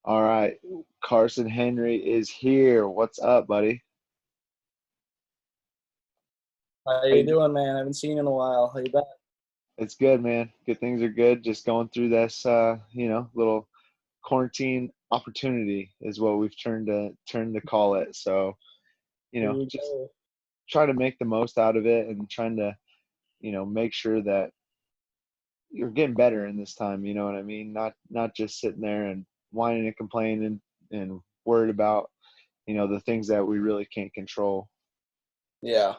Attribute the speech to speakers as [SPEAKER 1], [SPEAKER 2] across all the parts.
[SPEAKER 1] All right, Carson Henry is here. What's up, buddy?
[SPEAKER 2] How
[SPEAKER 1] How
[SPEAKER 2] you
[SPEAKER 1] you-
[SPEAKER 2] doing, man? I haven't seen you in a while. How you been?
[SPEAKER 1] It's good, man. Good things are good. Just going through this, little quarantine opportunity is what we've turned to call it. So,
[SPEAKER 2] There you
[SPEAKER 1] just
[SPEAKER 2] go.
[SPEAKER 1] try to make the most out of it and trying to, make sure that you're getting better in this time. You know what I mean? Not just sitting there and whining and complaining and worried about, the things that we really can't control.
[SPEAKER 2] Yeah.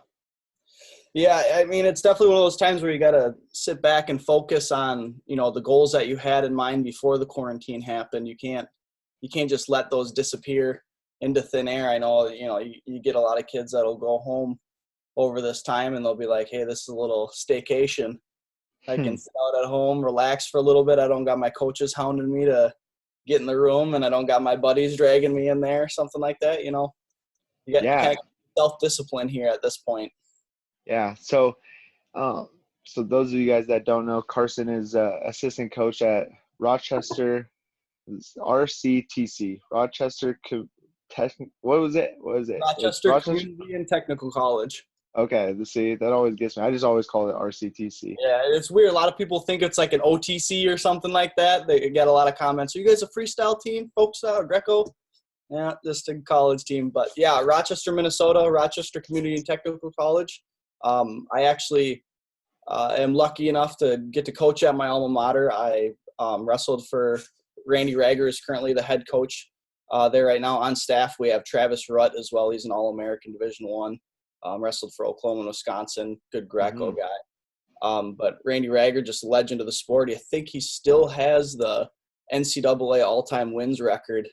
[SPEAKER 2] Yeah, I mean, it's definitely one of those times where you got to sit back and focus on, the goals that you had in mind before the quarantine happened. You can't just let those disappear into thin air. I know, you get a lot of kids that'll go home over this time and they'll be like, "Hey, this is a little staycation. I can sit out at home, relax for a little bit. I don't got my coaches hounding me to get in the room, and I don't got my buddies dragging me in there," something like that. You kind
[SPEAKER 1] Yeah,
[SPEAKER 2] of self-discipline here at this point.
[SPEAKER 1] yeah. Um, so those of you guys that don't know, Carson is assistant coach at Rochester RCTC, What was it? What was it? It's
[SPEAKER 2] Rochester
[SPEAKER 1] Rochester.
[SPEAKER 2] Community and Technical College.
[SPEAKER 1] Okay, see, that always gets me. I just always call it RCTC.
[SPEAKER 2] Yeah, it's weird. A lot of people think it's like an OTC or something like that. They get a lot of comments. Are you guys a freestyle team, folk style, Greco? Yeah, just a college team. But yeah, Rochester, Minnesota, Rochester Community and Technical College. I actually am lucky enough to get to coach at my alma mater. I wrestled for Randy Rager is currently the head coach there right now. On staff, we have Travis Rutt as well. He's an All-American Division I. Wrestled for Oklahoma and Wisconsin. Good Greco
[SPEAKER 1] Hmm.
[SPEAKER 2] guy. But Randy Rager, just a legend of the sport. I think he still has the NCAA all-time wins record.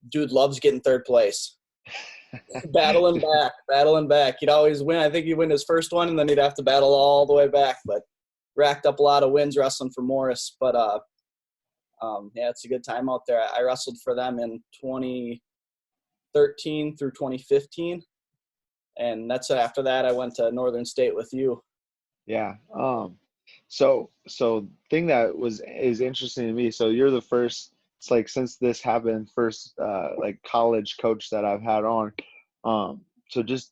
[SPEAKER 2] Dude loves getting third place. Battling back. He'd always win. I think he'd win his first one, and then he'd have to battle all the way back. But racked up a lot of wins wrestling for Morris. But yeah, it's a good time out there. I wrestled for them in 2013 through 2015, and that's after that I went to Northern State with you.
[SPEAKER 1] Yeah. So thing that is interesting to me. So you're the first. It's like since this happened, first like college coach that I've had on. So just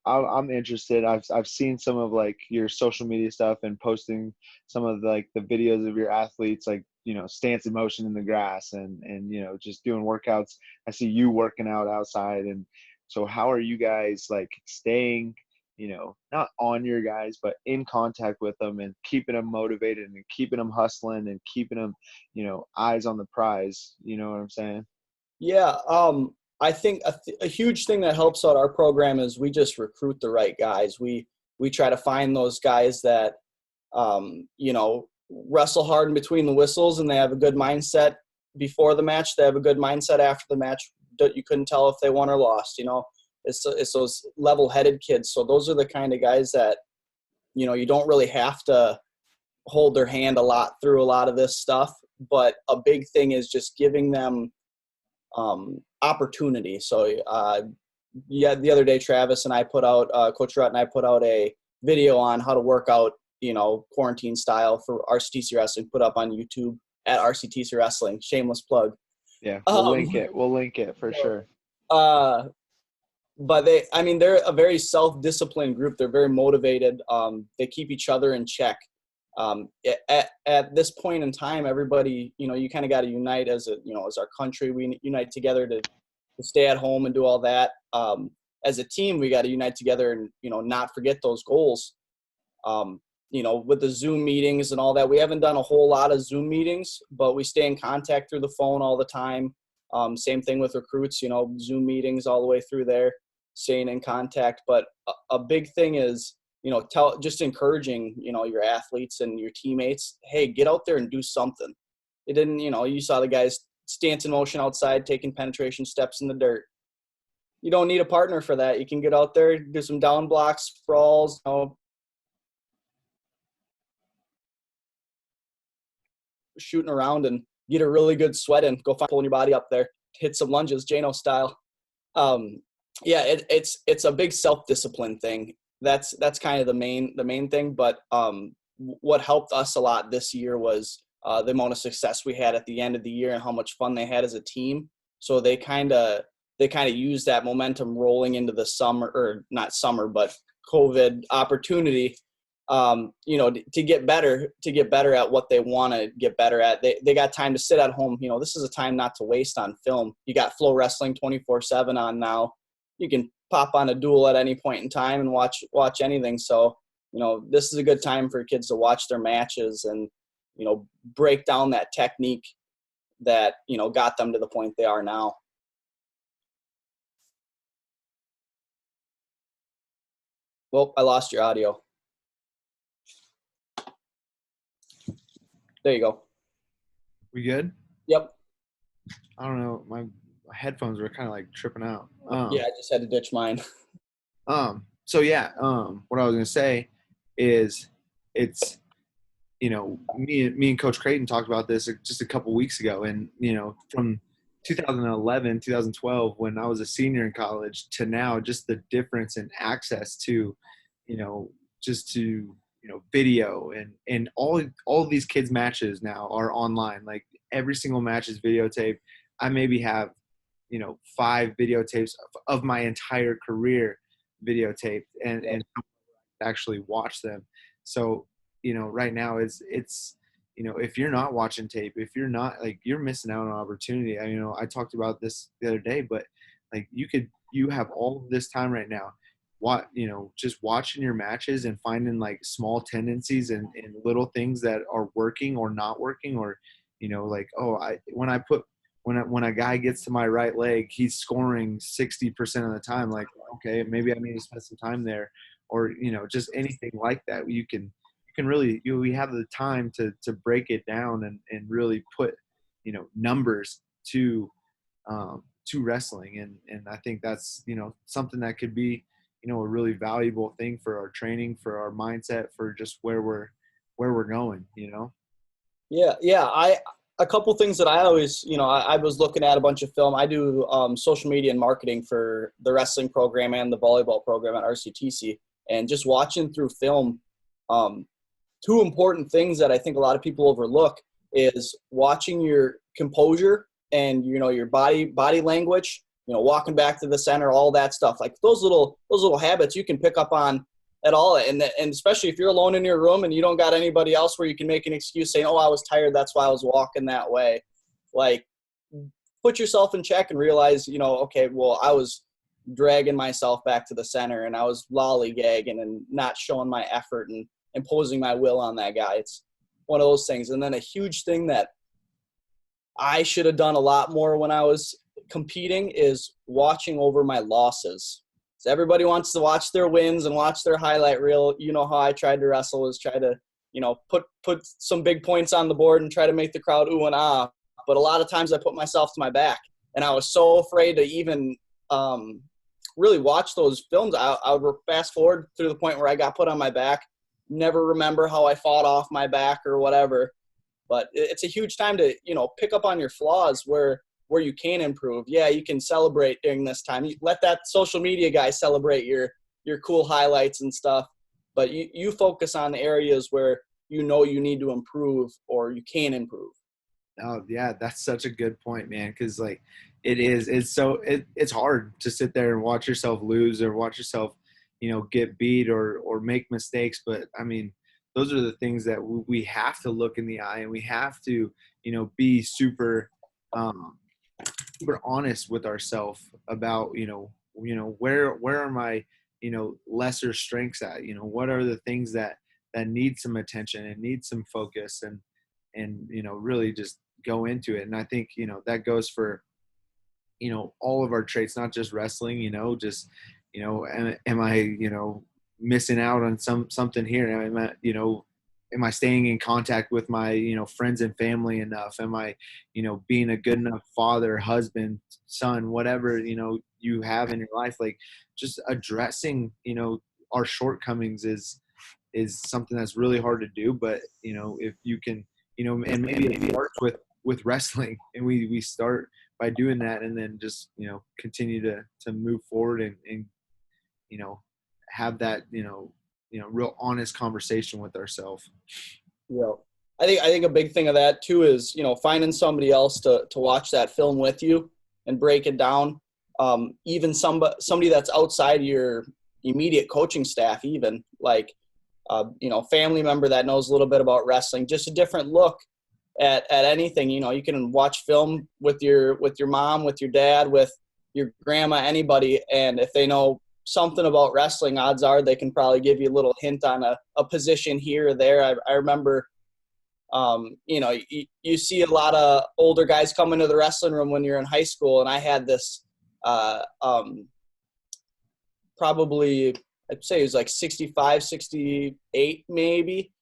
[SPEAKER 1] I'm interested. I've seen some of like your social media stuff and posting some of like the videos of your athletes, like stance in motion in the grass and just doing workouts. I see you working out outside, and so how are you guys like staying, not on your guys, but in contact with them and keeping them motivated and keeping them hustling and keeping them, eyes on the prize. You know what I'm saying?
[SPEAKER 2] Yeah, I think a huge thing that helps out our program is we just recruit the right guys. We try to find those guys that wrestle hard in between the whistles, and they have a good mindset before the match. They have a good mindset after the match. You couldn't tell if they won or lost. It's those level-headed kids. So those are the kind of guys that you don't really have to hold their hand a lot through a lot of this stuff. But a big thing is just giving them opportunity. So yeah, the other day Travis and I put out Coach Rutt and I put out a video on how to work out, quarantine style for RCTC wrestling, put up on YouTube at RCTC wrestling. Shameless plug.
[SPEAKER 1] Yeah, we'll
[SPEAKER 2] Um,
[SPEAKER 1] link it. We'll link it for sure.
[SPEAKER 2] uh, but they're a very self-disciplined group. They're very motivated. They keep each other in check. At this point in time, everybody, you kind of got to unite as as our country. We unite together to stay at home and do all that. As a team, we got to unite together and, not forget those goals. With the Zoom meetings and all that, we haven't done a whole lot of Zoom meetings, but we stay in contact through the phone all the time. Same thing with recruits, Zoom meetings all the way through there, staying in contact. But a big thing is, just encouraging, your athletes and your teammates, hey, get out there and do something. It didn't, you saw the guys stance in motion outside, taking penetration steps in the dirt. You don't need a partner for that. You can get out there, do some down blocks, sprawls, shooting around and get a really good sweat in. Go pulling your body up there, hit some lunges, Jano style. Yeah, it's a big self-discipline thing. That's kind of the main thing. But what helped us a lot this year was the amount of success we had at the end of the year and how much fun they had as a team. So they kind of used that momentum rolling into the summer, or not summer, but COVID opportunity, to get better at what they want to get better at. They got time to sit at home. This is a time not to waste on film. You got Flow Wrestling 24/7 on now. You can pop on a duel at any point in time and watch anything. So, this is a good time for kids to watch their matches and, break down that technique that, got them to the point they are now. Well, I lost your audio. There you go.
[SPEAKER 1] We good?
[SPEAKER 2] Yep.
[SPEAKER 1] I don't know. My headphones were kind of like tripping out.
[SPEAKER 2] Yeah, I just had to ditch mine.
[SPEAKER 1] So yeah, what I was gonna say is it's, me and Coach Creighton talked about this just a couple weeks ago, and from 2011, 2012, when I was a senior in college, to now, just the difference in access to, just to video, and all of these kids' matches now are online. Like every single match is videotaped. I maybe have 5 videotapes of my entire career videotaped, and actually watch them. So right now it's if you're not watching tape, if you're not, like, you're missing out on an opportunity. I talked about this the other day, but like you have all of this time right now, just watching your matches and finding like small tendencies and little things that are working or not working, or like, oh, when a guy gets to my right leg, he's scoring 60% of the time. Like, okay, maybe I need to spend some time there, or just anything like that. You can really, we have the time to break it down and really put numbers to wrestling, and I think that's something that could be a really valuable thing for our training, for our mindset, for just where we're going.
[SPEAKER 2] Yeah. A couple things that I always, I was looking at a bunch of film. I do social media and marketing for the wrestling program and the volleyball program at RCTC, and just watching through film. Two important things that I think a lot of people overlook is watching your composure and your body language. Walking back to the center, all that stuff. Like those little habits you can pick up on at all, and especially if you're alone in your room and you don't got anybody else where you can make an excuse saying, "Oh, I was tired, that's why I was walking that way." Like, put yourself in check and realize, okay, well, I was dragging myself back to the center and I was lollygagging and not showing my effort and imposing my will on that guy. It's one of those things. And then a huge thing that I should have done a lot more when I was competing is watching over my losses. So everybody wants to watch their wins and watch their highlight reel. You know how I tried to wrestle, is try to, put some big points on the board and try to make the crowd ooh and ah. But a lot of times I put myself to my back, and I was so afraid to even really watch those films. I would fast forward through the point where I got put on my back, never remember how I fought off my back or whatever. But it's a huge time to, pick up on your flaws where you can improve. Yeah, you can celebrate during this time. You let that social media guy celebrate your cool highlights and stuff. But you focus on the areas where you need to improve or you can improve.
[SPEAKER 1] Oh yeah, that's such a good point, man. Because like it's hard to sit there and watch yourself lose or watch yourself, get beat or make mistakes. But I mean, those are the things that we have to look in the eye, and we have to, be super honest with ourselves about, where are my, lesser strengths at? What are the things that need some attention and need some focus, and really just go into it. And I think, that goes for, all of our traits, not just wrestling, just, am I, missing out on something here? Am I staying in contact with my, friends and family enough? Am I, being a good enough father, husband, son, whatever, you have in your life? Like, just addressing, our shortcomings is something that's really hard to do. But, if you can, and maybe it starts with wrestling, and we start by doing that, and then just, continue to move forward and have that, real honest conversation with ourselves.
[SPEAKER 2] Yeah. I think a big thing of that too is, finding somebody else to watch that film with you and break it down. Even somebody that's outside your immediate coaching staff, even like, family member that knows a little bit about wrestling, just a different look at anything. You can watch film with your mom, with your dad, with your grandma, anybody. And if they know something about wrestling, odds are they can probably give you a little hint on a position here or there. I remember, you see a lot of older guys come into the wrestling room when you're in high school. And I had this, probably, I'd say he was like 65, 68 maybe.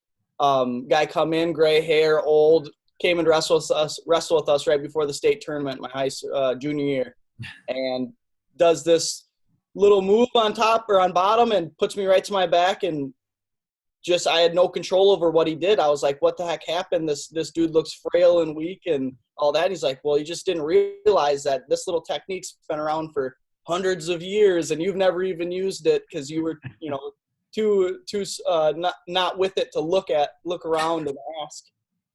[SPEAKER 2] Guy come in, gray hair, old, came and wrestle with us right before the state tournament my junior year, and does this little move on top or on bottom and puts me right to my back, and just I had no control over what he did. I was like, what the heck happened? This dude looks frail and weak and all that. And he's like, well, you just didn't realize that this little technique's been around for hundreds of years and you've never even used it because you were, too not with it to look around and ask.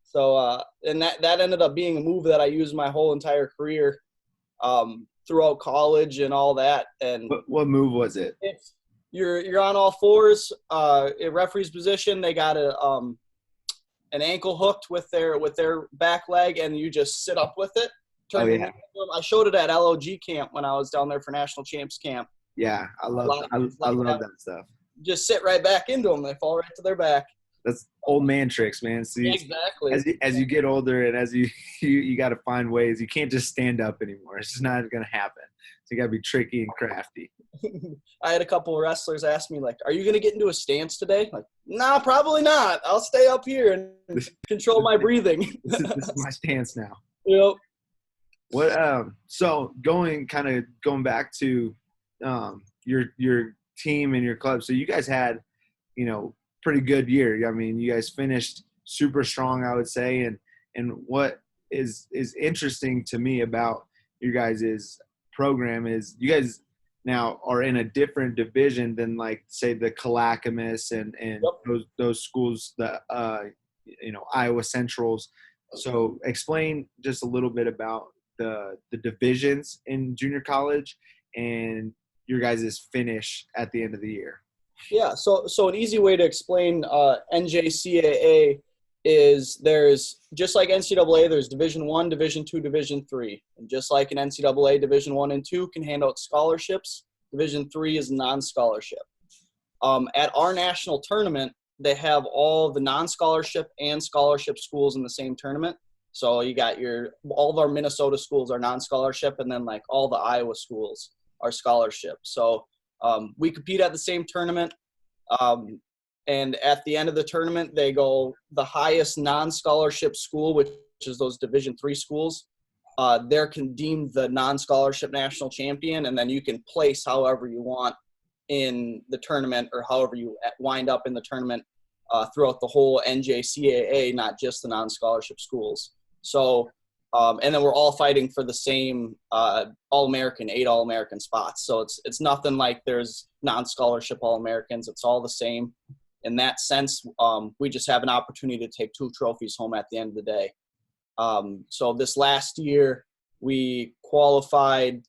[SPEAKER 2] So and that ended up being a move that I used my whole entire career, throughout college and all that. And
[SPEAKER 3] what move was it?
[SPEAKER 2] You're on all fours, a referee's position. They got an ankle hooked with their back leg, and you just sit up with it. I showed it at LOG camp when I was down there for National Champs camp.
[SPEAKER 3] Yeah, I love that stuff.
[SPEAKER 2] Just sit right back into them. They fall right to their back.
[SPEAKER 3] That's old man tricks, man. See,
[SPEAKER 2] exactly.
[SPEAKER 3] As you get older and as you got to find ways. You can't just stand up anymore. It's just not going to happen. So you got to be tricky and crafty.
[SPEAKER 2] I had a couple of wrestlers ask me, like, are you going to get into a stance today? Like, nah, probably not. I'll stay up here and control my breathing.
[SPEAKER 3] This is my stance now.
[SPEAKER 2] Yep.
[SPEAKER 3] What? So going back to your team and your club. So you guys had, pretty good year. I mean, you guys finished super strong, I would say. And what is interesting to me about you guys' program is you guys now are in a different division than, like, say, the Clackamas and yep. those schools, the Iowa Centrals. So explain just a little bit about the divisions in junior college and your guys' finish at the end of the year.
[SPEAKER 2] Yeah, so an easy way to explain NJCAA is there's, just like NCAA, there's Division I, Division II, Division III. And just like in NCAA, Division I and II can hand out scholarships. Division III is non-scholarship. At our national tournament, they have all the non-scholarship and scholarship schools in the same tournament. So you got all of our Minnesota schools are non-scholarship, and then like all the Iowa schools are scholarship. So we compete at the same tournament, and at the end of the tournament, they go the highest non-scholarship school, which is those Division III schools. They're deemed the non-scholarship national champion, and then you can place however you want in the tournament or however you wind up in the tournament throughout the whole NJCAA, not just the non-scholarship schools. So and then we're all fighting for the same All-American, 8 All-American spots. So it's nothing like there's non-scholarship All-Americans. It's all the same. In that sense, we just have an opportunity to take 2 trophies home at the end of the day. So this last year, we qualified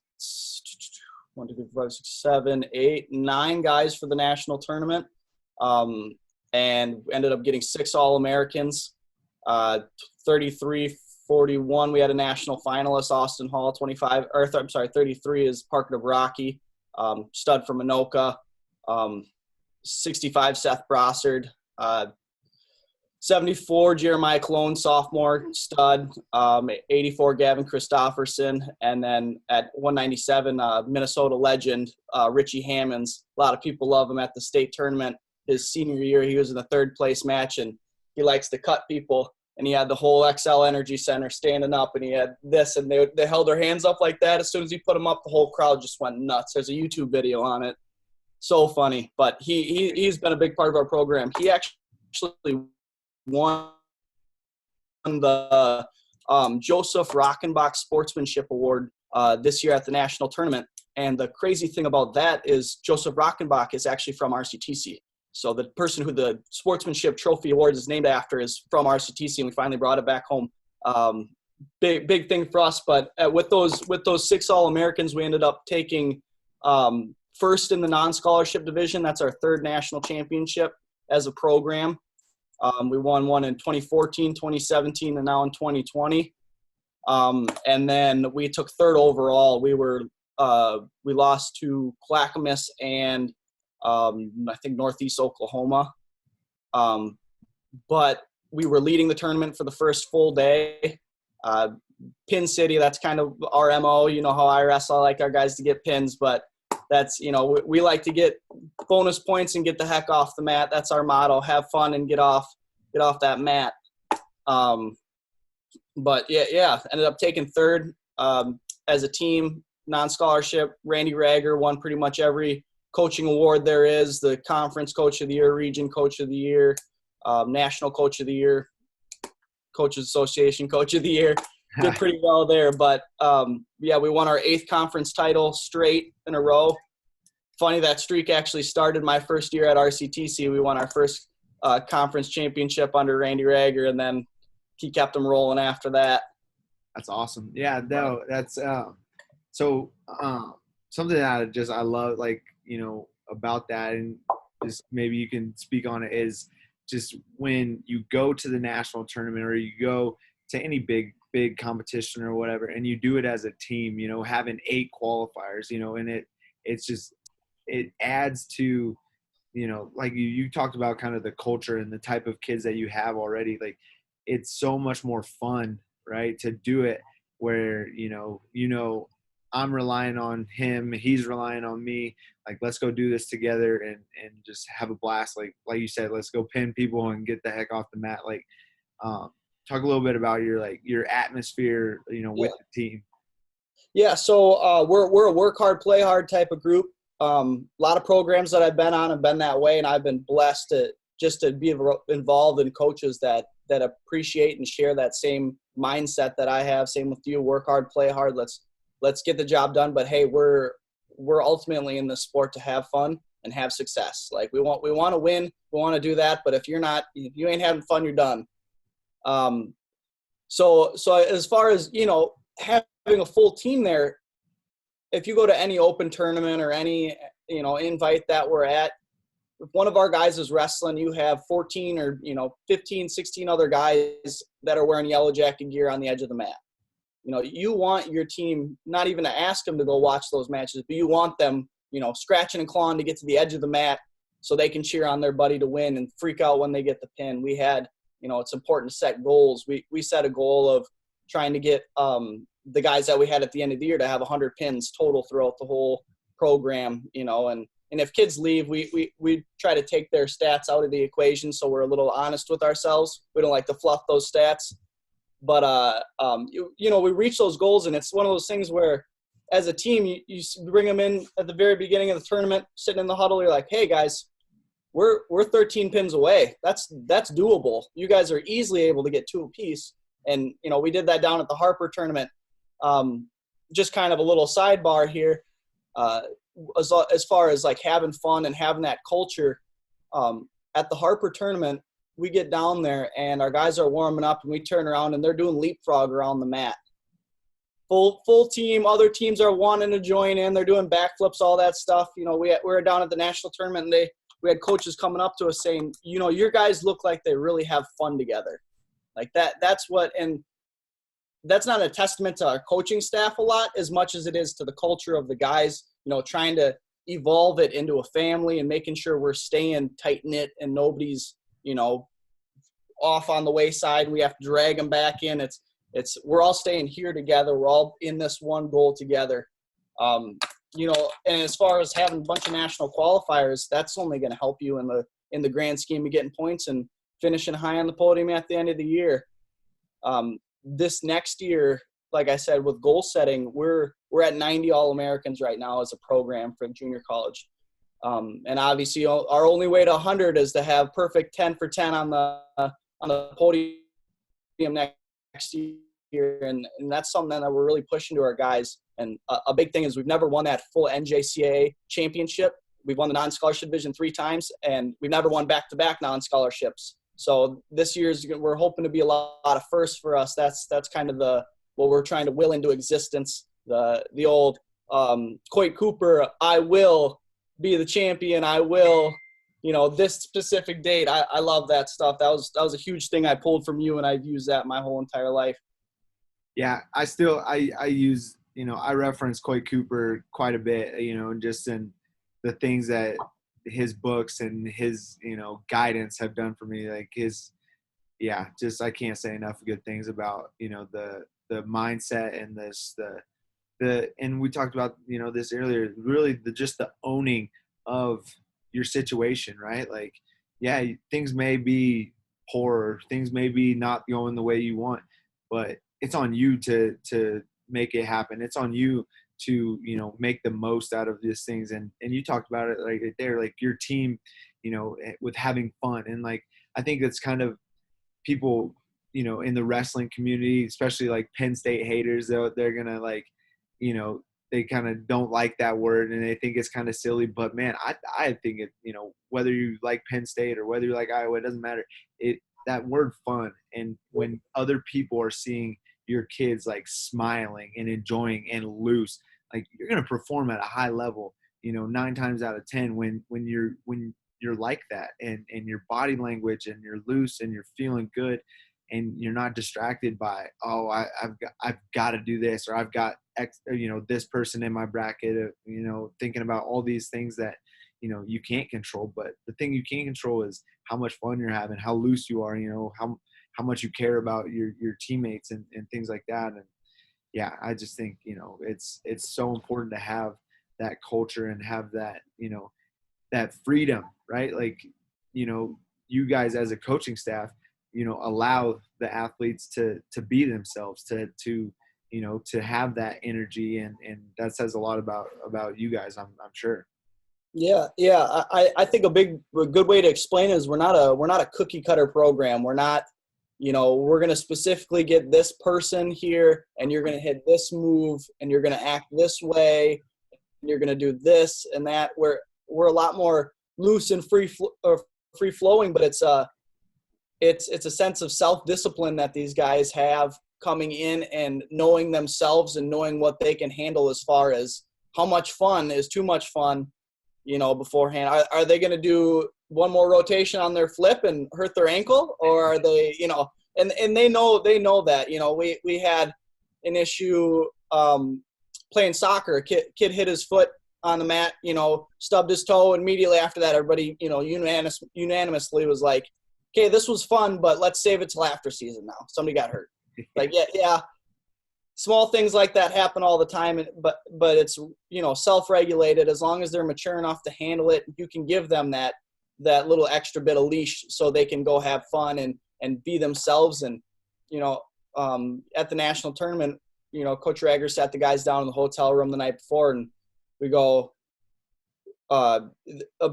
[SPEAKER 2] 1, 2, 3, 4, 5, 6, 7, 8, 9 guys for the national tournament, and ended up getting 6 All-Americans, 33-41. We had a national finalist, Austin Hall, 33 is Parker DeBrocki, stud from Anoka, 65, Seth Brossard, 74, Jeremiah Cologne, sophomore, stud, 84, Gavin Christofferson, and then at 197, Minnesota legend, Richie Hammonds. A lot of people love him at the state tournament. His senior year, he was in the 3rd place match, and he likes to cut people. And he had the whole XL Energy Center standing up, and he had this, and they held their hands up like that. As soon as he put them up, the whole crowd just went nuts. There's a YouTube video on it. So funny. But he's been a big part of our program. He actually won the Joseph Rockenbach Sportsmanship Award this year at the national tournament. And the crazy thing about that is Joseph Rockenbach is actually from RCTC. So the person who the Sportsmanship Trophy Award is named after is from RCTC, and we finally brought it back home. Big thing for us. But with those 6 All-Americans, we ended up taking first in the non-scholarship division. That's our 3rd national championship as a program. We won one in 2014, 2017, and now in 2020. And then we took 3rd overall. We lost to Clackamas and I think Northeast Oklahoma. But we were leading the tournament for the first full day. Pin City, that's kind of our MO. You know how I wrestle. I like our guys to get pins, but that's, we like to get bonus points and get the heck off the mat. That's our motto. Have fun and get off that mat. But yeah, ended up taking 3rd as a team, non-scholarship. Randy Rager won pretty much every coaching award there is, the conference coach of the year, region coach of the year, national coach of the year, coaches association coach of the year. Did pretty well there. But yeah, we won our 8th conference title straight in a row. Funny, that streak actually started my first year at RCTC. We won our first conference championship under Randy Rager, and then he kept them rolling after that.
[SPEAKER 3] That's awesome. Yeah, no, that's something that I love, like, about that, and just maybe you can speak on it, is just when you go to the national tournament or you go to any big competition or whatever, and you do it as a team, having 8 qualifiers, and it adds to, like you talked about kind of the culture and the type of kids that you have already. Like, it's so much more fun, right, to do it where, I'm relying on him, he's relying on me. Like, let's go do this together and just have a blast. Like you said, let's go pin people and get the heck off the mat. Like, talk a little bit about your atmosphere, with the team. Yeah.
[SPEAKER 2] So we're a work hard, play hard type of group. A lot of programs that I've been on have been that way, and I've been blessed to be involved in coaches that appreciate and share that same mindset that I have. Same with you, work hard, play hard. Let's get the job done. But hey, we're ultimately in the sport to have fun and have success. Like, we want to win, we want to do that. But if you ain't having fun, you're done. So as far as, having a full team there, if you go to any open tournament or any, invite that we're at, if one of our guys is wrestling, you have 14 or, 15, 16 other guys that are wearing yellow jacket gear on the edge of the mat. You want your team not even to ask them to go watch those matches, but you want them, scratching and clawing to get to the edge of the mat so they can cheer on their buddy to win and freak out when they get the pin. We had, it's important to set goals. We set a goal of trying to get the guys that we had at the end of the year to have 100 pins total throughout the whole program, and if kids leave, we try to take their stats out of the equation, so we're a little honest with ourselves. We don't like to fluff those stats. But, we reach those goals, and it's one of those things where as a team, you bring them in at the very beginning of the tournament, sitting in the huddle, you're like, hey, guys, we're 13 pins away. That's doable. You guys are easily able to get 2 apiece. And, we did that down at the Harper tournament. Just kind of a little sidebar here. As far as like having fun and having that culture, at the Harper tournament, we get down there and our guys are warming up and we turn around and they're doing leapfrog around the mat. Full team. Other teams are wanting to join in. They're doing backflips, all that stuff. We were down at the national tournament and we had coaches coming up to us saying, your guys look like they really have fun together. Like that's what, and that's not a testament to our coaching staff a lot as much as it is to the culture of the guys, trying to evolve it into a family and making sure we're staying tight knit and nobody's, off on the wayside. We have to drag them back in. We're all staying here together. We're all in this one goal together. And as far as having a bunch of national qualifiers, that's only going to help you in the grand scheme of getting points and finishing high on the podium at the end of the year. This next year, like I said, with goal setting, we're at 90 All-Americans right now as a program for junior college. And obviously our only way to 100 is to have perfect 10 for 10 on the podium next year. And that's something that we're really pushing to our guys. And a big thing is we've never won that full NJCAA championship. We've won the non-scholarship division 3 times, and we've never won back-to-back non-scholarships. So this year's, we're hoping to be a lot of firsts for us. That's kind of what we're trying to will into existence. The old Coit Cooper, I will be the champion. I will, this specific date. I love that stuff. That was a huge thing I pulled from you, and I've used that my whole entire life.
[SPEAKER 3] Yeah, I use, I reference Coit Cooper quite a bit, and just in the things that his books and his, guidance have done for me. Like I can't say enough good things about, the mindset and and we talked about, this earlier, really just the owning of your situation, right? Like, yeah, things may be poor, things may be not going the way you want, but it's on you to make it happen. It's on you to, make the most out of these things. And you talked about it like right there, like your team, with having fun. And like, I think it's kind of people, in the wrestling community, especially like Penn State haters, they're going to like, they kind of don't like that word and they think it's kind of silly, but man, I think it, whether you like Penn State or whether you like Iowa, it doesn't matter. That word fun. And when other people are seeing your kids like smiling and enjoying and loose, like you're going to perform at a high level, 9 times out of 10 when you're like that and your body language and you're loose and you're feeling good and you're not distracted by, oh, I've got to do this, or I've got X, this person in my bracket, thinking about all these things that, you can't control. But the thing you can control is how much fun you're having, how loose you are, how much you care about your teammates and things like that. And yeah, I just think, it's so important to have that culture and have that, that freedom, right? Like, you guys as a coaching staff, allow the athletes to be themselves, to have that energy. And that says a lot about you guys, I'm sure.
[SPEAKER 2] Yeah. I think a good way to explain it is we're not a cookie cutter program. We're not, we're going to specifically get this person here and you're going to hit this move and you're going to act this way and you're going to do this and that. We're a lot more loose and free flowing, but it's a sense of self-discipline that these guys have coming in and knowing themselves and knowing what they can handle as far as how much fun is too much fun, beforehand. Are they going to do one more rotation on their flip and hurt their ankle, or are they, and they know that, we had an issue playing soccer. A kid hit his foot on the mat, stubbed his toe, and immediately after that, everybody, unanimously was like, okay, this was fun, but let's save it till after season now. Somebody got hurt. Like, yeah. Small things like that happen all the time, but it's, self-regulated. As long as they're mature enough to handle it, you can give them that little extra bit of leash so they can go have fun and be themselves. And, at the national tournament, Coach Rager sat the guys down in the hotel room the night before, and we go, a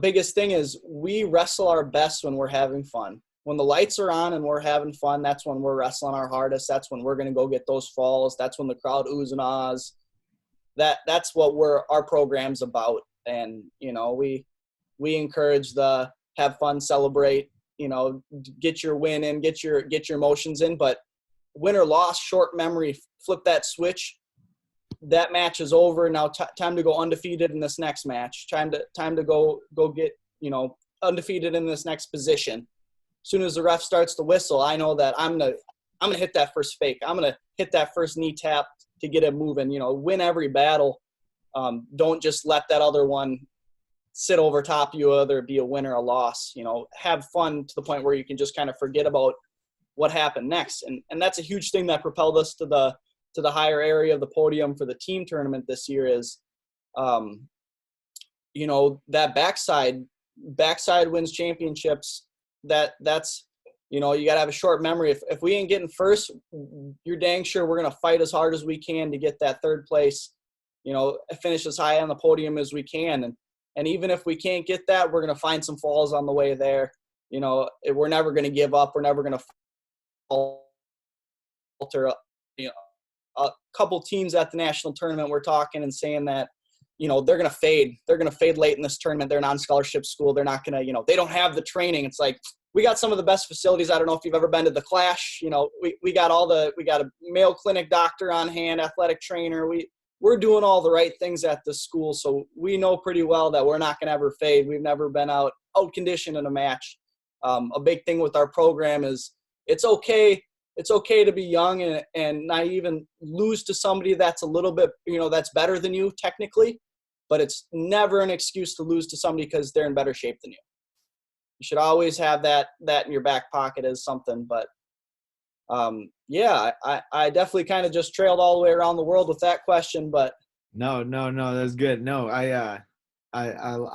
[SPEAKER 2] biggest thing is we wrestle our best when we're having fun. When the lights are on and we're having fun, that's when we're wrestling our hardest. That's when we're going to go get those falls. That's when the crowd oohs and ahs. That's what our program's about. And, we encourage the have fun, celebrate, get your win in, get your emotions in, but win or loss, short memory, flip that switch. That match is over. Now time to go undefeated in this next match. Time to go get, undefeated in this next position. As soon as the ref starts to whistle, I know that I'm gonna hit that first fake. I'm gonna hit that first knee tap to get it moving. Win every battle. Don't just let that other one sit over top of you, whether it be a win or a loss. Have fun to the point where you can just kind of forget about what happened next. And that's a huge thing that propelled us to the higher area of the podium for the team tournament this year is, that backside wins championships. That's you got to have a short memory. If we ain't getting first, you're dang sure we're going to fight as hard as we can to get that third place, finish as high on the podium as we can. And even if we can't get that, we're going to find some falls on the way there. We're never going to give up. We're never going to falter. A couple teams at the national tournament were talking and saying that, they're going to fade. They're going to fade late in this tournament. They're a non-scholarship school. They're not going to, they don't have the training. It's like, we got some of the best facilities. I don't know if you've ever been to the Clash. We got a Mayo Clinic doctor on hand, athletic trainer. We're doing all the right things at the school. So we know pretty well that we're not going to ever fade. We've never been out conditioned in a match. A big thing with our program is it's okay. It's okay to be young and naive and lose to somebody that's a little bit, that's better than you technically, but it's never an excuse to lose to somebody because they're in better shape than you. You should always have that in your back pocket as something. But I definitely kind of just trailed all the way around the world with that question. But
[SPEAKER 3] no, that's good. No, I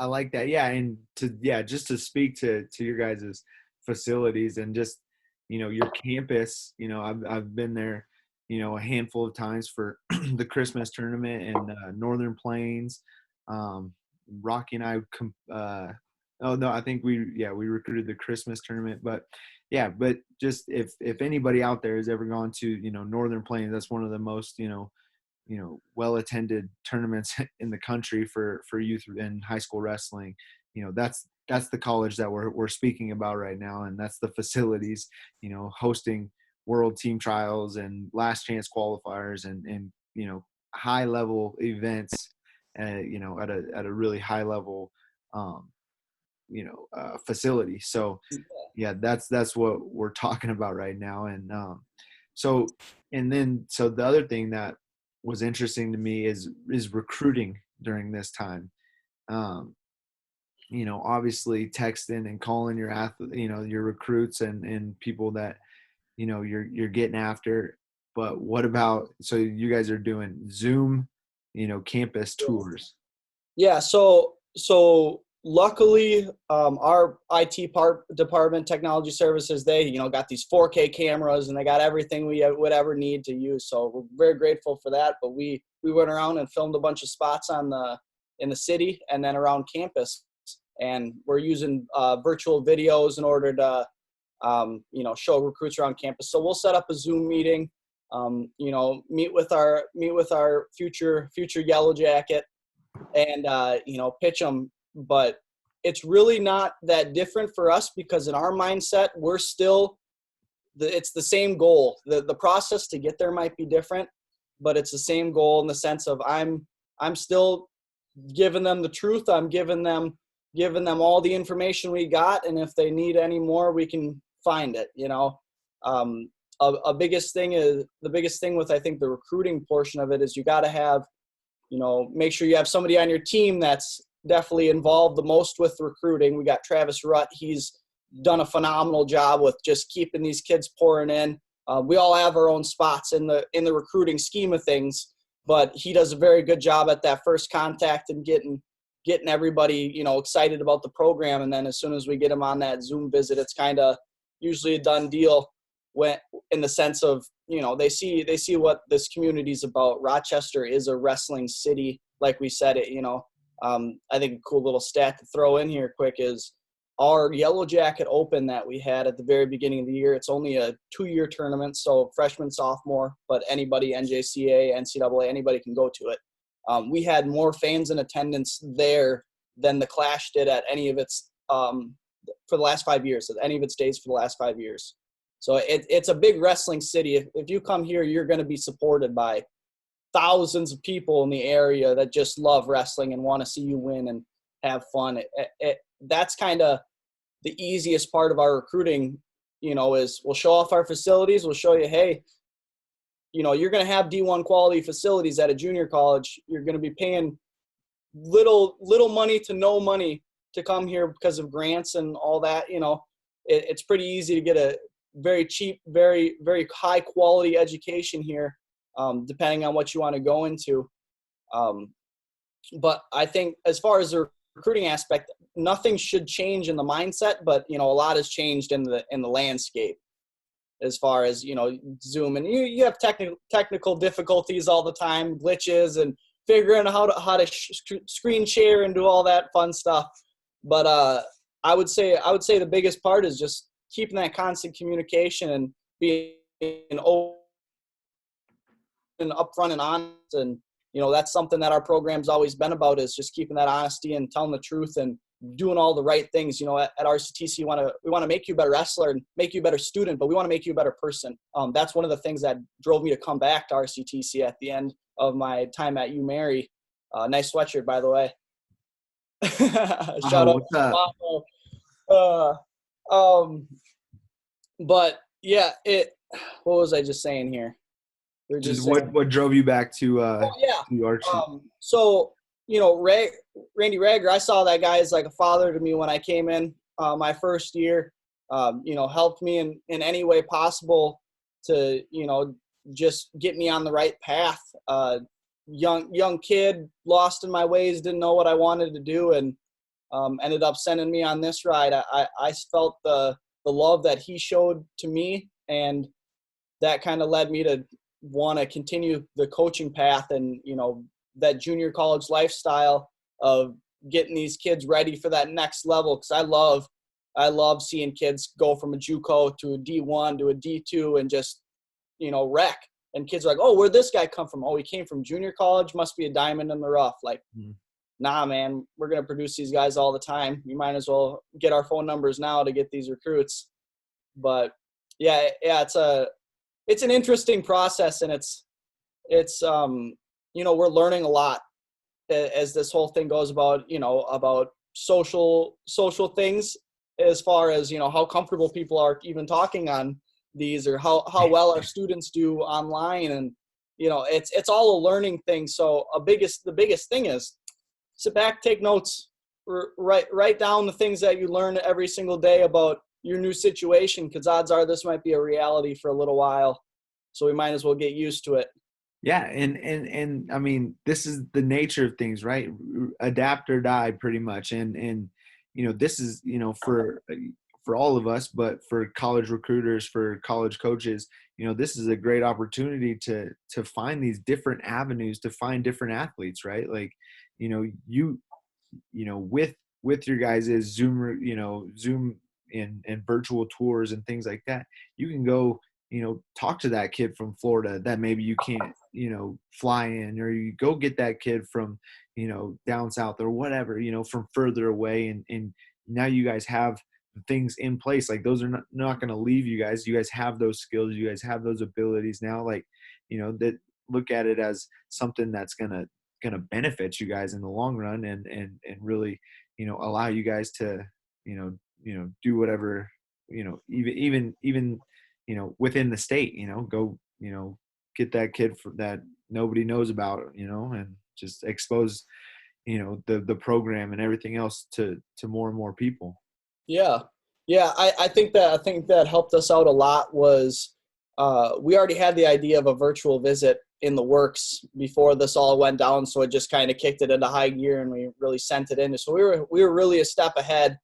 [SPEAKER 3] like that. Yeah, and just to speak to your guys' facilities and just your campus. I've been there, a handful of times for the Christmas tournament in Northern Plains. Rocky and I. I think we recruited the Christmas tournament, but just if anybody out there has ever gone to, Northern Plains, that's one of the most, well-attended tournaments in the country for youth and high school wrestling. That's the college that we're speaking about right now. And that's the facilities, hosting world team trials and last chance qualifiers and high level events, at a really high level, facility. So that's what we're talking about right now. And so the other thing that was interesting to me is recruiting during this time. Obviously texting and calling your your recruits and people that you're getting after. But what about, so you guys are doing Zoom campus tours?
[SPEAKER 2] So luckily, our IT department, technology services, they, got these 4K cameras and they got everything we would ever need to use. So we're very grateful for that. But we went around and filmed a bunch of spots in the city and then around campus. And we're using virtual videos in order to, show recruits around campus. So we'll set up a Zoom meeting, meet with our future Yellow Jacket and, pitch them. But it's really not that different for us because in our mindset, we're still it's the same goal. The process to get there might be different, but it's the same goal in the sense of I'm still giving them the truth. I'm giving them all the information we got. And if they need any more, we can find it, biggest thing with, I think, the recruiting portion of it is you got to have, make sure you have somebody on your team that's definitely involved the most with recruiting. We got Travis Rutt. He's done a phenomenal job with just keeping these kids pouring in. We all have our own spots in the recruiting scheme of things, but he does a very good job at that first contact and getting everybody, excited about the program. And then as soon as we get them on that Zoom visit, it's kind of usually a done deal when, in the sense of, they see what this community is about. Rochester is a wrestling city. Like we said it, I think a cool little stat to throw in here quick is our Yellow Jacket Open that we had at the very beginning of the year. It's only a 2-year tournament, so freshman, sophomore, but anybody, NJCA, NCAA, anybody can go to it. We had more fans in attendance there than the Clash did at any of its for the last 5 years, at any of its days for the last 5 years. So it's a big wrestling city. If you come here, you're going to be supported by thousands of people in the area that just love wrestling and want to see you win and have fun. That's kind of the easiest part of our recruiting, is we'll show off our facilities. We'll show you, hey, you're going to have D1 quality facilities at a junior college. You're going to be paying little money to no money to come here because of grants and all that. It's pretty easy to get a very cheap, very, very high quality education here, depending on what you want to go into. But I think as far as the recruiting aspect, nothing should change in the mindset, but, a lot has changed in the sclandscape as far as, Zoom, and you have technical difficulties all the time, glitches and figuring out how to screen share and do all that fun stuff. But I would say the biggest part is just keeping that constant communication and being open and upfront and honest, and that's something that our program's always been about, is just keeping that honesty and telling the truth and doing all the right things. At RCTC, we want to make you a better wrestler and make you a better student, but we want to make you a better person. That's one of the things that drove me to come back to RCTC at the end of my time at UMary. Nice sweatshirt, by the way. Shout out to Mamo. But yeah, what was I just saying here? We're
[SPEAKER 3] just what drove you back to to Archie?
[SPEAKER 2] So Randy Rager, I saw that guy as like a father to me when I came in my first year. Helped me in any way possible to just get me on the right path. Young kid, lost in my ways, didn't know what I wanted to do, and ended up sending me on this ride. I felt the love that he showed to me, and that kind of led me to want to continue the coaching path and that junior college lifestyle of getting these kids ready for that next level, because I love seeing kids go from a JUCO to a D1 to a D2 and just wreck. And kids are like, oh, where'd this guy come from? Oh, he came from junior college, must be a diamond in the rough. Like, nah, man, we're going to produce these guys all the time. We might as well get our phone numbers now to get these recruits. But yeah, it's an interesting process, and it's we're learning a lot as this whole thing goes about social things, as far as how comfortable people are even talking on these, or how well our students do online. And it's all a learning thing. So the biggest thing is sit back, take notes, write down the things that you learn every single day about your new situation, because odds are this might be a reality for a little while, so we might as well get used to it.
[SPEAKER 3] Yeah, and I mean, this is the nature of things, right? Adapt or die, pretty much. And this is for all of us, but for college recruiters, for college coaches, this is a great opportunity to find these different avenues, to find different athletes, right? Like, with your guys' Zoom and virtual tours and things like that, you can go, talk to that kid from Florida that maybe you can't, fly in, or you go get that kid from, down south or whatever, from further away. And now you guys have things in place. Like, those are not going to leave you guys. You guys have those skills. You guys have those abilities now. Like, that look at it as something that's going to benefit you guys in the long run, and really, allow you guys to, do whatever, even within the state, go, get that kid that nobody knows about, and just expose, the program and everything else to more and more people.
[SPEAKER 2] Yeah. I think that helped us out a lot was we already had the idea of a virtual visit in the works before this all went down. So it just kind of kicked it into high gear, and we really sent it in. So we were really a step ahead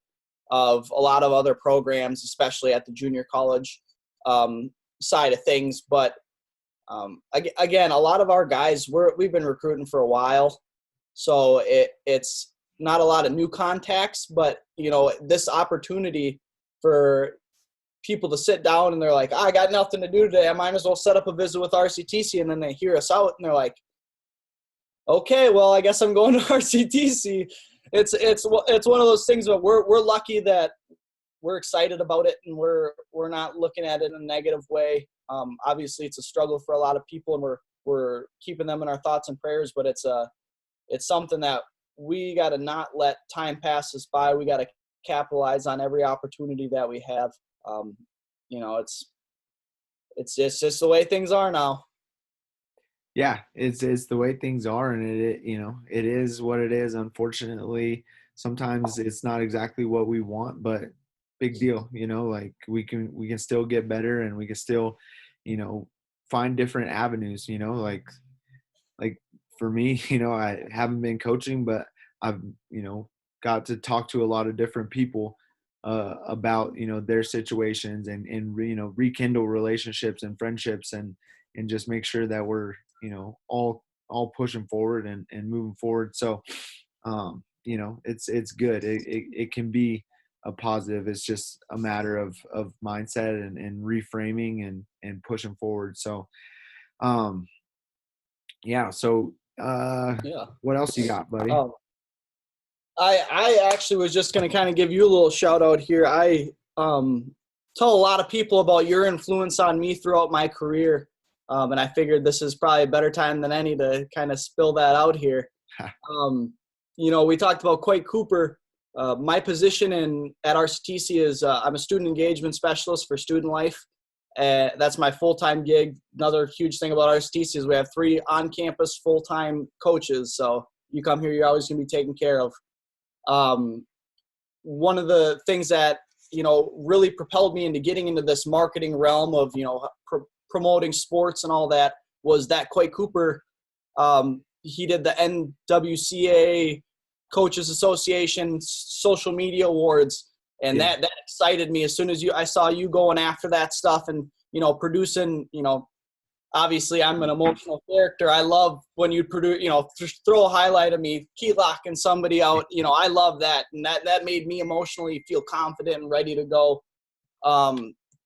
[SPEAKER 2] of a lot of other programs, especially at the junior college side of things. But again, a lot of our guys, we've been recruiting for a while, so it's not a lot of new contacts. But this opportunity for people to sit down and they're like, I got nothing to do today, I might as well set up a visit with RCTC, and then they hear us out and they're like, okay, well, I guess I'm going to RCTC. It's one of those things, but we're lucky that we're excited about it, and we're not looking at it in a negative way. Obviously, it's a struggle for a lot of people, and we're keeping them in our thoughts and prayers. But it's something that we got to not let time pass us by. We got to capitalize on every opportunity that we have. It's just the way things are now.
[SPEAKER 3] Yeah, it's the way things are, and it is what it is. Unfortunately, sometimes it's not exactly what we want, but big deal. Like, we can still get better, and we can still, find different avenues. Like for me, I haven't been coaching, but I've got to talk to a lot of different people about their situations, and rekindle relationships and friendships, and just make sure that we're all pushing forward and moving forward. So it's good. It can be a positive. It's just a matter of mindset and reframing and pushing forward. So so
[SPEAKER 2] Yeah.
[SPEAKER 3] What else you got, buddy?
[SPEAKER 2] I actually was just going to kind of give you a little shout out here. I tell a lot of people about your influence on me throughout my career. And I figured this is probably a better time than any to kind of spill that out here. We talked about Quake Cooper. My position at RCTC is I'm a student engagement specialist for student life. That's my full-time gig. Another huge thing about RCTC is we have 3 on-campus full-time coaches. So you come here, you're always going to be taken care of. One of the things that, really propelled me into getting into this marketing realm of, promoting sports and all that was that Quake Cooper. He did the NWCA Coaches Association social media awards. And that excited me as soon as I saw you going after that stuff and, producing, obviously I'm an emotional character. I love when you produce, just throw a highlight of me, key locking somebody out. I love that. And that made me emotionally feel confident and ready to go.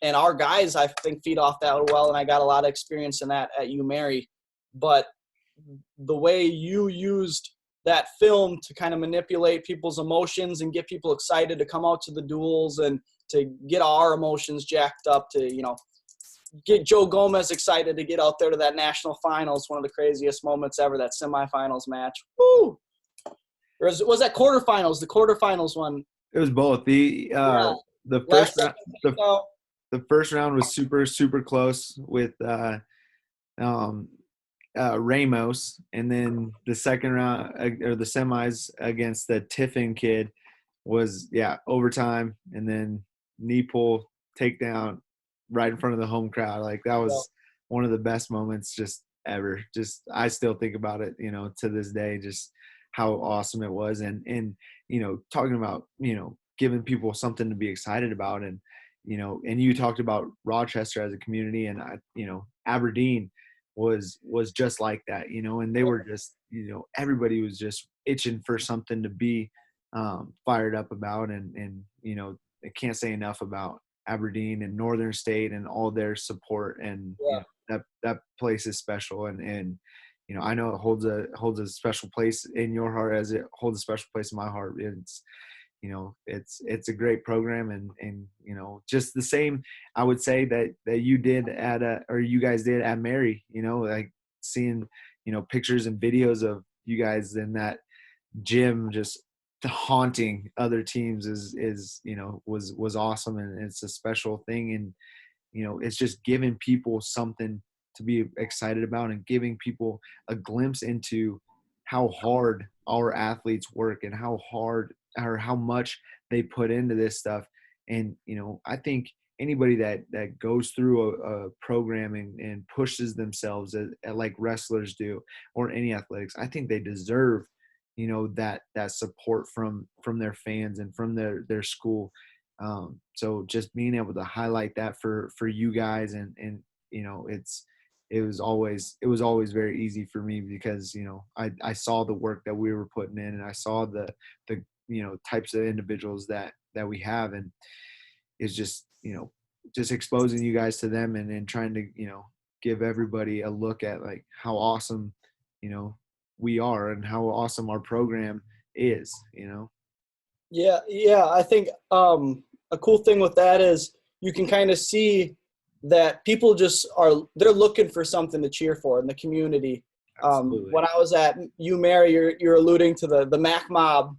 [SPEAKER 2] And our guys, I think, feed off that well. And I got a lot of experience in that at UMary. But the way you used that film to kind of manipulate people's emotions and get people excited to come out to the duels and to get our emotions jacked up to, get Joe Gomez excited to get out there to that national finals. One of the craziest moments ever, that semifinals match. Woo! Or was that quarterfinals? The quarterfinals one.
[SPEAKER 3] It was both. The first round was super, super close with Ramos, and then the second round or the semis against the Tiffin kid was overtime, and then knee pull takedown right in front of the home crowd. Like that was one of the best moments just ever. Just I still think about it, to this day, just how awesome it was. And talking about giving people something to be excited about, and and you talked about Rochester as a community, and Aberdeen was just like that, and they were just, everybody was just itching for something to be fired up about. And I can't say enough about Aberdeen and Northern State and all their support. And that place is special. And I know it holds a special place in your heart as it holds a special place in my heart. It's a great program, and just the same, I would say that you did you guys did at Mary, like seeing, pictures and videos of you guys in that gym, just haunting other teams was awesome. And it's a special thing. And, it's just giving people something to be excited about and giving people a glimpse into how hard our athletes work and how hard or how much they put into this stuff. And, I think anybody that goes through a program and pushes themselves like wrestlers do, or any athletics, I think they deserve, that support from their fans and from their school. So just being able to highlight that for you guys, and it was always very easy for me because, I saw the work that we were putting in, and I saw the types of individuals that we have, and it's just, just exposing you guys to them and trying to, give everybody a look at like how awesome, we are and how awesome our program is,
[SPEAKER 2] Yeah. I think a cool thing with that is you can kind of see that people they're looking for something to cheer for in the community. When I was at UMary, you're alluding to the Mac Mob.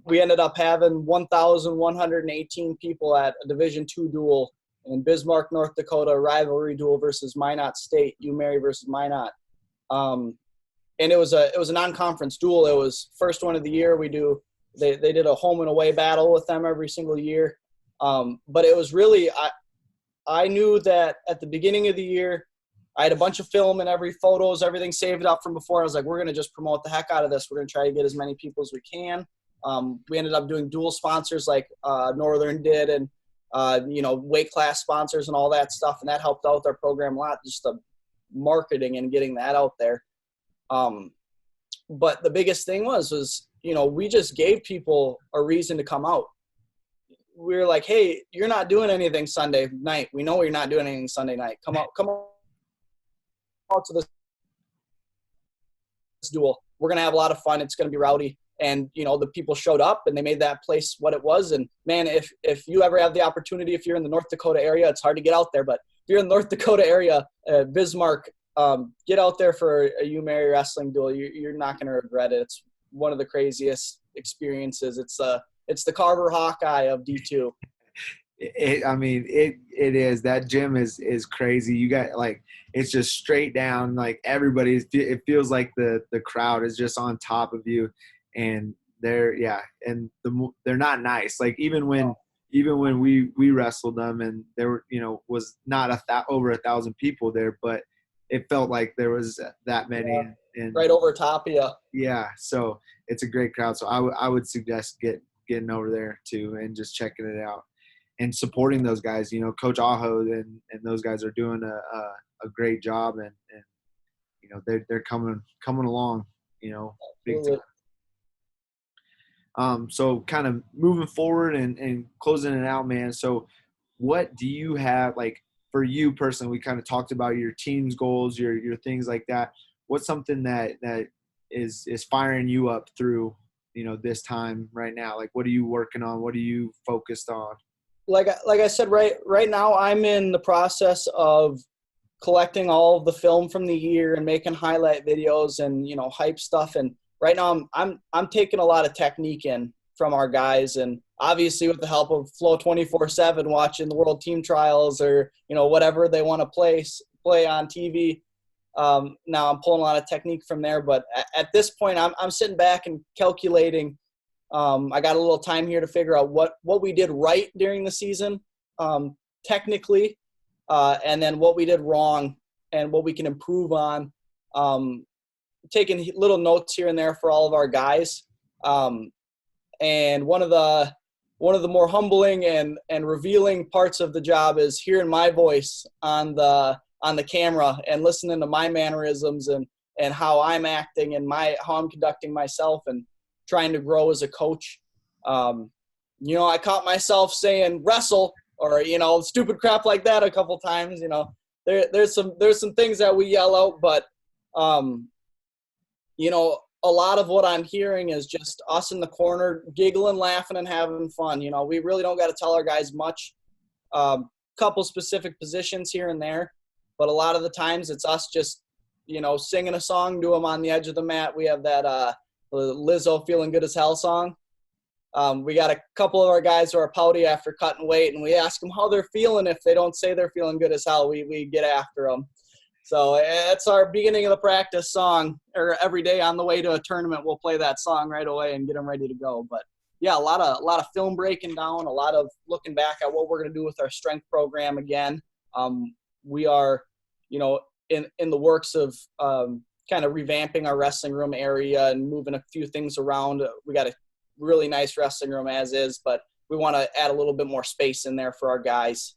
[SPEAKER 2] We ended up having 1,118 people at a Division II duel in Bismarck, North Dakota, rivalry duel versus Minot State, UMary versus Minot. And it was a non-conference duel. It was first one of the year. They did a home and away battle with them every single year. But it was really, I knew that at the beginning of the year, I had a bunch of film and everything saved up from before. I was like, we're going to just promote the heck out of this. We're going to try to get as many people as we can. We ended up doing dual sponsors like Northern did, and, weight class sponsors and all that stuff. And that helped out our program a lot, just the marketing and getting that out there. But the biggest thing was, we just gave people a reason to come out. We were like, hey, you're not doing anything Sunday night. We know you're not doing anything Sunday night. Come out to this duel. We're going to have a lot of fun. It's going to be rowdy. And, you know, the people showed up and they made that place what it was. And, man, if you ever have the opportunity, if you're in the North Dakota area, it's hard to get out there. But if you're in the North Dakota area, Bismarck, get out there for a You Mary wrestling duel. You're not going to regret it. It's one of the craziest experiences. It's the Carver Hawkeye of D2.
[SPEAKER 3] It is. That gym is crazy. You got, like, it's just straight down. Like, it feels like the crowd is just on top of you, and they're not nice. Like, even when we wrestled them, and there were, you know, was not over 1,000 people there, but it felt like there was that many.
[SPEAKER 2] Yeah.
[SPEAKER 3] And
[SPEAKER 2] Right over top of you.
[SPEAKER 3] Yeah, so it's a great crowd. So I would suggest getting over there too and just checking it out and supporting those guys. You know, Coach Aho and those guys are doing a great job, and you know, they're coming along, you know, big time. So kind of moving forward and closing it out, man. So what do you have, like, for you personally? We kind of talked about your team's goals, your things like that. What's something that is firing you up through, you know, this time right now? Like, what are you working on? What are you focused on?
[SPEAKER 2] Like I said, right now I'm in the process of collecting all of the film from the year and making highlight videos and, you know, hype stuff. And right now I'm taking a lot of technique in from our guys, and obviously with the help of Flow 24/7, watching the World Team Trials or, you know, whatever they want to play on TV. Now I'm pulling a lot of technique from there, but at this point I'm sitting back and calculating. I got a little time here to figure out what we did right during the season, technically, and then what we did wrong and what we can improve on. Taking little notes here and there for all of our guys. And one of the more humbling and revealing parts of the job is hearing my voice on the camera and listening to my mannerisms and how I'm acting and how I'm conducting myself and trying to grow as a coach. You know, I caught myself saying wrestle or, you know, stupid crap like that a couple times. You know, there's some things that we yell out, but you know, a lot of what I'm hearing is just us in the corner giggling, laughing, and having fun. You know, we really don't got to tell our guys much. Couple specific positions here and there, but a lot of the times it's us just, you know, singing a song to them on the edge of the mat. We have that Lizzo "Feeling Good as Hell" song. We got a couple of our guys who are pouty after cutting weight, and we ask them how they're feeling. If they don't say they're feeling good as hell, we get after them. So it's our beginning of the practice song, or every day on the way to a tournament, we'll play that song right away and get them ready to go. But yeah, a lot of film breaking down, a lot of looking back at what we're going to do with our strength program again. We are, you know, in the works of kind of revamping our wrestling room area and moving a few things around. We got a really nice wrestling room as is, but we want to add a little bit more space in there for our guys.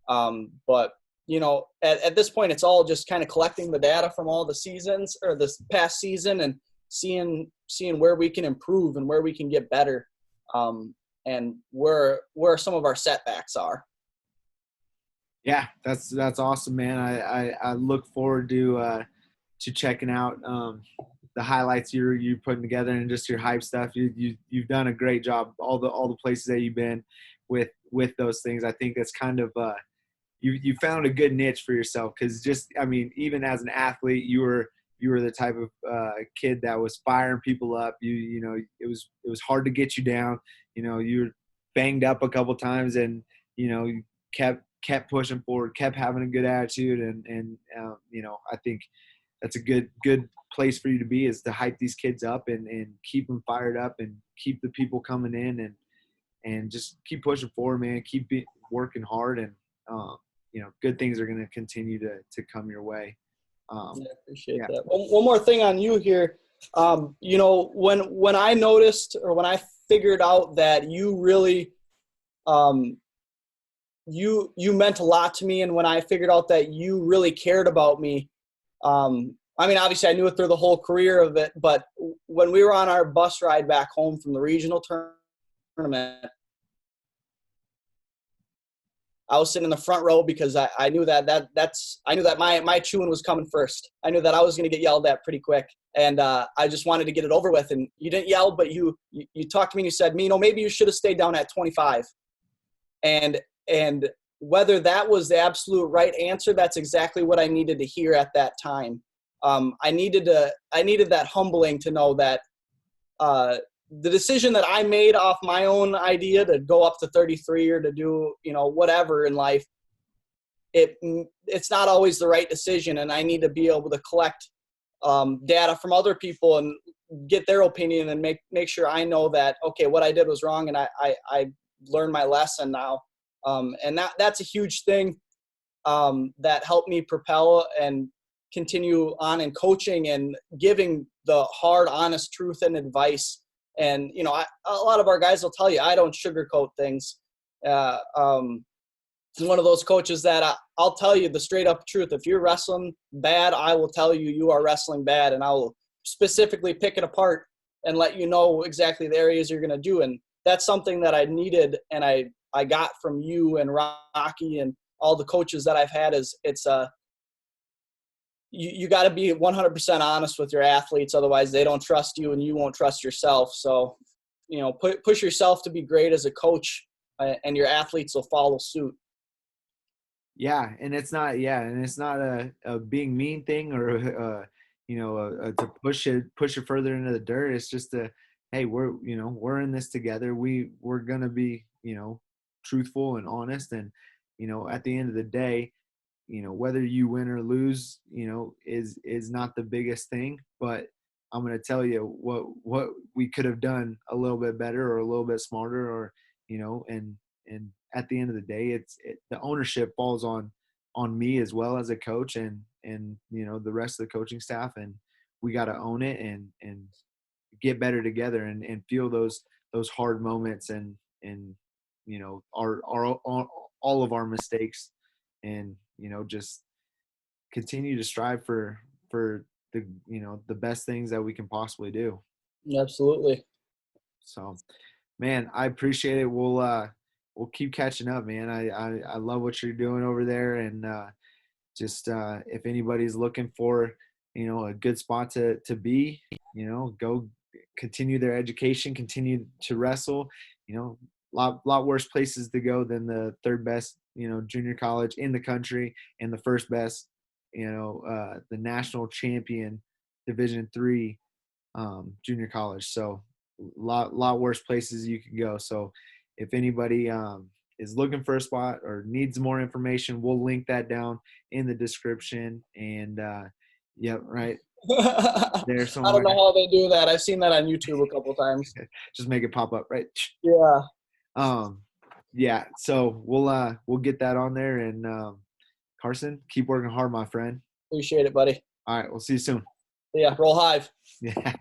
[SPEAKER 2] But you know, at this point, it's all just kind of collecting the data from all the seasons or this past season and seeing where we can improve and where we can get better, and where some of our setbacks are.
[SPEAKER 3] Yeah, that's awesome, man. I look forward to checking out the highlights you're putting together and just your hype stuff. You've done a great job. All the places that you've been with those things. I think that's kind of you found a good niche for yourself, because just, I mean, even as an athlete, you were the type of kid that was firing people up. You know, it was hard to get you down. You know, you were banged up a couple times, and you know, you kept pushing forward, kept having a good attitude, and you know, I think that's a good place for you to be, is to hype these kids up and keep them fired up and keep the people coming in and just keep pushing forward, man. Keep working hard, and you know, good things are going to continue to come your way.
[SPEAKER 2] I appreciate that. One more thing on you here. You know, when I noticed, or when I figured out that you really, you meant a lot to me, and when I figured out that you really cared about me, I mean, obviously I knew it through the whole career of it, but when we were on our bus ride back home from the regional tournament, I was sitting in the front row because I knew that my chewing was coming first. I knew that I was going to get yelled at pretty quick, and I just wanted to get it over with. And you didn't yell, but you talked to me and you said, Mino, maybe you should have stayed down at 25. And whether that was the absolute right answer, that's exactly what I needed to hear at that time. I needed that humbling to know that the decision that I made off my own idea to go up to 33 or to do, whatever in life, it's not always the right decision. And I need to be able to collect data from other people and get their opinion and make sure I know that, okay, what I did was wrong. And I learned my lesson now. And that's a huge thing that helped me propel and continue on in coaching and giving the hard, honest truth and advice. And, a lot of our guys will tell you, I don't sugarcoat things. I'm one of those coaches that I'll tell you the straight up truth. If you're wrestling bad, I will tell you you are wrestling bad, and I will specifically pick it apart and let you know exactly the areas you're going to do. And that's something that I needed, and I got from you and Rocky and all the coaches that I've had. You got to be 100% honest with your athletes. Otherwise they don't trust you and you won't trust yourself. So, push yourself to be great as a coach, and your athletes will follow suit.
[SPEAKER 3] Yeah. And it's not a being mean thing or, to push it further into the dirt. It's just hey, we're in this together. We're going to be, truthful and honest. And, at the end of the day, whether you win or lose, is not the biggest thing, but I'm going to tell you what we could have done a little bit better or a little bit smarter, or, and at the end of the day, the ownership falls on me as well as a coach and, the rest of the coaching staff. And we got to own it and get better together and feel those hard moments and our all of our mistakes, and just continue to strive for the the best things that we can possibly do.
[SPEAKER 2] Absolutely.
[SPEAKER 3] So, man, I appreciate it. We'll keep catching up, man. I love what you're doing over there, and just if anybody's looking for a good spot to be, go continue their education, continue to wrestle. Lot worse places to go than the third best junior college in the country and the first best the national champion Division III junior college. So lot worse places you can go. So if anybody is looking for a spot or needs more information, we'll link that down in the description. And right there somewhere.
[SPEAKER 2] I don't know how they do that. I've seen that on YouTube a couple times.
[SPEAKER 3] Just make it pop up, right?
[SPEAKER 2] Yeah.
[SPEAKER 3] Yeah, so we'll get that on there. And Carson, keep working hard, my friend.
[SPEAKER 2] Appreciate it, buddy.
[SPEAKER 3] All right, we'll see you soon.
[SPEAKER 2] Yeah, roll Hive.
[SPEAKER 3] Yeah.